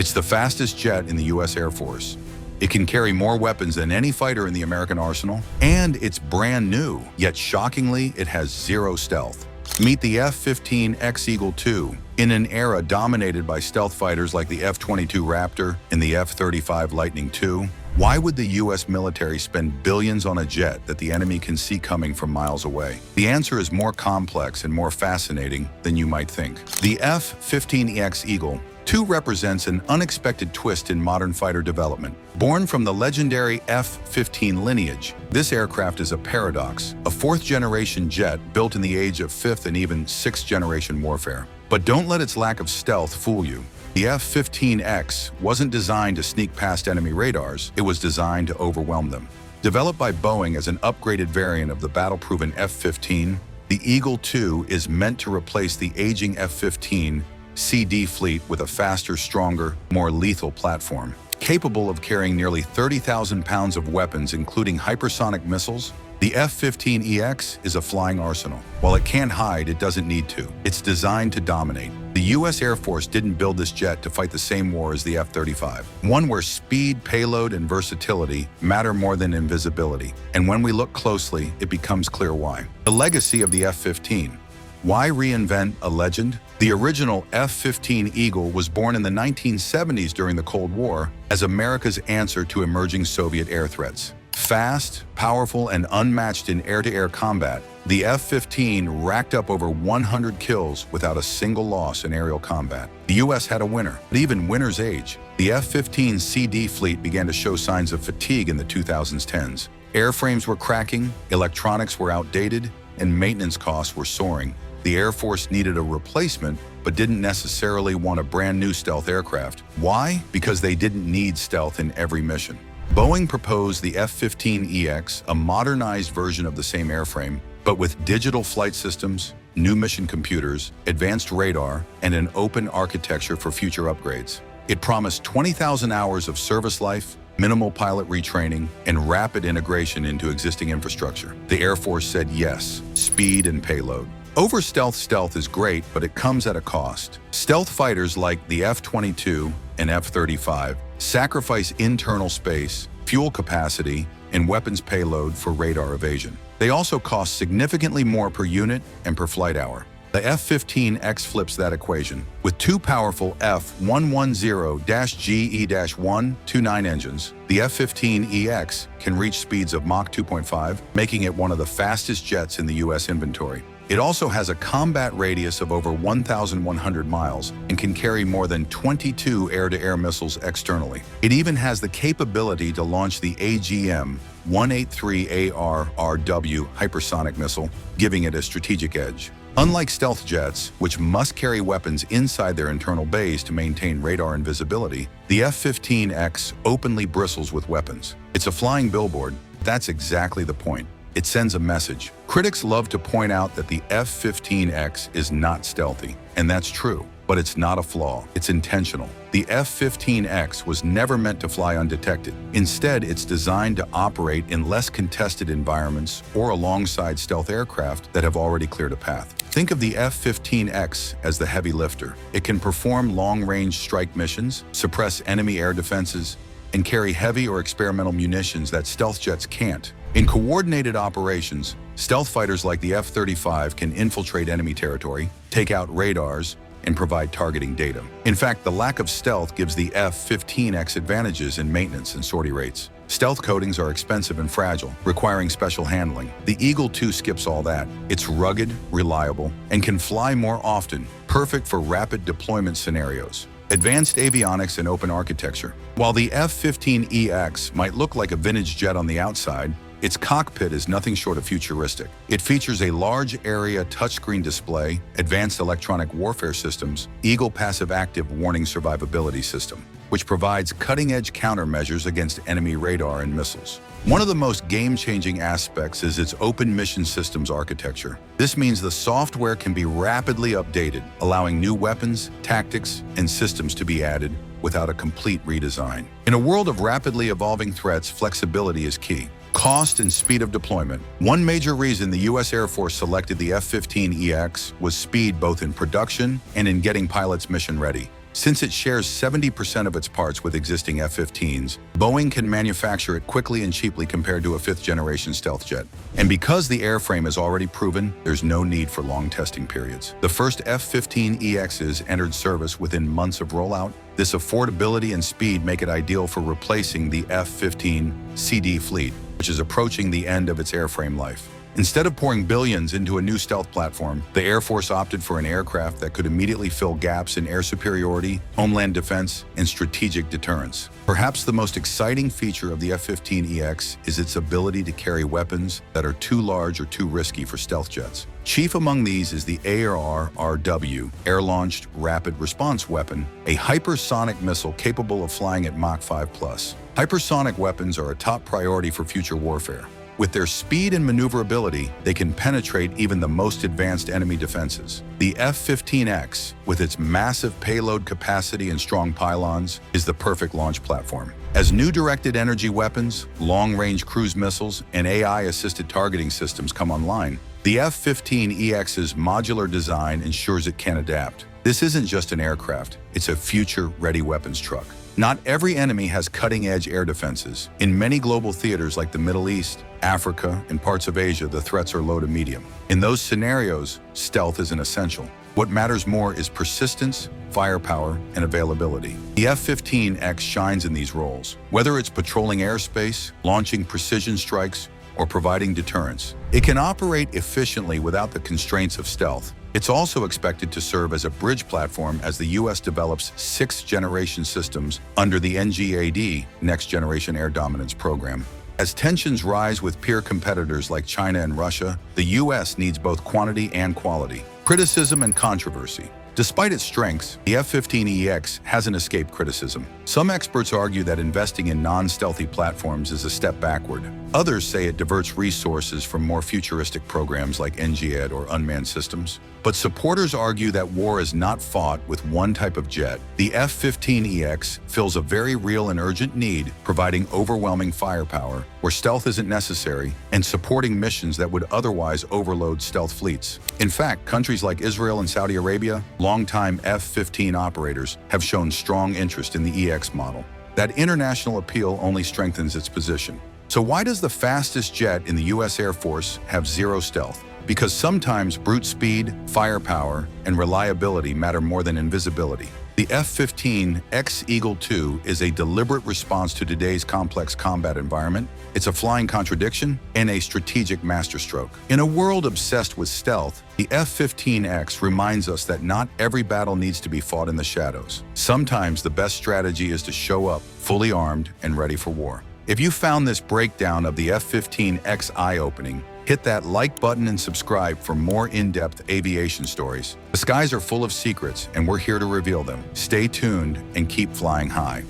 It's the fastest jet in the U.S. Air Force. It can carry more weapons than any fighter in the American arsenal, and it's brand new, yet shockingly, it has zero stealth. Meet the F-15EX Eagle II. In an era dominated by stealth fighters like the F-22 Raptor and the F-35 Lightning II, why would the U.S. military spend billions on a jet that the enemy can see coming from miles away? The answer is more complex and more fascinating than you might think. The F-15EX Eagle II represents an unexpected twist in modern fighter development. Born from the legendary F-15 lineage, this aircraft is a paradox, a fourth-generation jet built in the age of fifth and even sixth-generation warfare. But don't let its lack of stealth fool you. The F-15X wasn't designed to sneak past enemy radars, it was designed to overwhelm them. Developed by Boeing as an upgraded variant of the battle-proven F-15, the Eagle II is meant to replace the aging F-15CD fleet with a faster, stronger, more lethal platform. Capable of carrying nearly 30,000 pounds of weapons, including hypersonic missiles, the F-15EX is a flying arsenal. While it can't hide, it doesn't need to. It's designed to dominate. The U.S. Air Force didn't build this jet to fight the same war as the F-35, one where speed, payload, and versatility matter more than invisibility. And when we look closely, it becomes clear why. The legacy of the F-15. Why reinvent a legend? The original F-15 Eagle was born in the 1970s during the Cold War as America's answer to emerging Soviet air threats. Fast, powerful, and unmatched in air-to-air combat, the F-15 racked up over 100 kills without a single loss in aerial combat. The U.S. had a winner, but even winners age. The F-15CD fleet began to show signs of fatigue in the 2010s. Airframes were cracking, electronics were outdated, and maintenance costs were soaring. The Air Force needed a replacement, but didn't necessarily want a brand new stealth aircraft. Why? Because they didn't need stealth in every mission. Boeing proposed the F-15EX, a modernized version of the same airframe, but with digital flight systems, new mission computers, advanced radar, and an open architecture for future upgrades. It promised 20,000 hours of service life, minimal pilot retraining, and rapid integration into existing infrastructure. The Air Force said yes, speed and payload. Stealth is great, but it comes at a cost. Stealth fighters like the F-22 and F-35 sacrifice internal space, fuel capacity, and weapons payload for radar evasion. They also cost significantly more per unit and per flight hour. The F-15X flips that equation. With two powerful F110-GE-129 engines, the F-15EX can reach speeds of Mach 2.5, making it one of the fastest jets in the U.S. inventory. It also has a combat radius of over 1,100 miles and can carry more than 22 air-to-air missiles externally. It even has the capability to launch the AGM-183ARRW hypersonic missile, giving it a strategic edge. Unlike stealth jets, which must carry weapons inside their internal bays to maintain radar invisibility, the F-15X openly bristles with weapons. It's a flying billboard. That's exactly the point. It sends a message. Critics love to point out that the F-15X is not stealthy, and that's true, but it's not a flaw. It's intentional. The F-15X was never meant to fly undetected. Instead, it's designed to operate in less contested environments or alongside stealth aircraft that have already cleared a path. Think of the F-15X as the heavy lifter. It can perform long-range strike missions, suppress enemy air defenses, and carry heavy or experimental munitions that stealth jets can't. In coordinated operations, stealth fighters like the F-35 can infiltrate enemy territory, take out radars, and provide targeting data. In fact, the lack of stealth gives the F-15X advantages in maintenance and sortie rates. Stealth coatings are expensive and fragile, requiring special handling. The Eagle II skips all that. It's rugged, reliable, and can fly more often, perfect for rapid deployment scenarios. Advanced avionics and open architecture. While the F-15EX might look like a vintage jet on the outside, its cockpit is nothing short of futuristic. It features a large area touchscreen display, advanced electronic warfare systems, Eagle Passive Active Warning Survivability System, which provides cutting-edge countermeasures against enemy radar and missiles. One of the most game-changing aspects is its open mission systems architecture. This means the software can be rapidly updated, allowing new weapons, tactics, and systems to be added without a complete redesign. In a world of rapidly evolving threats, flexibility is key. Cost and speed of deployment. One major reason the U.S. Air Force selected the F-15EX was speed both in production and in getting pilots mission ready. Since it shares 70% of its parts with existing F-15s, Boeing can manufacture it quickly and cheaply compared to a fifth-generation stealth jet. And because the airframe is already proven, there's no need for long testing periods. The first F-15EXs entered service within months of rollout. This affordability and speed make it ideal for replacing the F-15CD fleet, which is approaching the end of its airframe life. Instead of pouring billions into a new stealth platform, the Air Force opted for an aircraft that could immediately fill gaps in air superiority, homeland defense, and strategic deterrence. Perhaps the most exciting feature of the F-15EX is its ability to carry weapons that are too large or too risky for stealth jets. Chief among these is the ARRW, Air-Launched Rapid Response Weapon, a hypersonic missile capable of flying at Mach 5+. Hypersonic weapons are a top priority for future warfare. With their speed and maneuverability, they can penetrate even the most advanced enemy defenses. The F-15X, with its massive payload capacity and strong pylons, is the perfect launch platform. As new directed energy weapons, long-range cruise missiles, and AI-assisted targeting systems come online, the F-15EX's modular design ensures it can adapt. This isn't just an aircraft, it's a future-ready weapons truck. Not every enemy has cutting-edge air defenses. In many global theaters like the Middle East, Africa, and parts of Asia, the threats are low to medium. In those scenarios, stealth isn't essential. What matters more is persistence, firepower, and availability. The F-15X shines in these roles. Whether it's patrolling airspace, launching precision strikes, or providing deterrence, it can operate efficiently without the constraints of stealth. It's also expected to serve as a bridge platform as the U.S. develops sixth-generation systems under the NGAD, Next Generation Air Dominance Program. As tensions rise with peer competitors like China and Russia, the U.S. needs both quantity and quality. Criticism and controversy. Despite its strengths, the F-15EX hasn't escaped criticism. Some experts argue that investing in non-stealthy platforms is a step backward. Others say it diverts resources from more futuristic programs like NGAD or unmanned systems. But supporters argue that war is not fought with one type of jet. The F-15EX fills a very real and urgent need, providing overwhelming firepower where stealth isn't necessary and supporting missions that would otherwise overload stealth fleets. In fact, countries like Israel and Saudi Arabia, longtime F-15 operators, have shown strong interest in the EX model. That international appeal only strengthens its position. So why does the fastest jet in the U.S. Air Force have zero stealth? Because sometimes brute speed, firepower, and reliability matter more than invisibility. The F-15EX Eagle II is a deliberate response to today's complex combat environment. It's a flying contradiction and a strategic masterstroke. In a world obsessed with stealth, the F-15X reminds us that not every battle needs to be fought in the shadows. Sometimes the best strategy is to show up fully armed and ready for war. If you found this breakdown of the F-15X eye-opening, hit that like button and subscribe for more in-depth aviation stories. The skies are full of secrets, and we're here to reveal them. Stay tuned and keep flying high.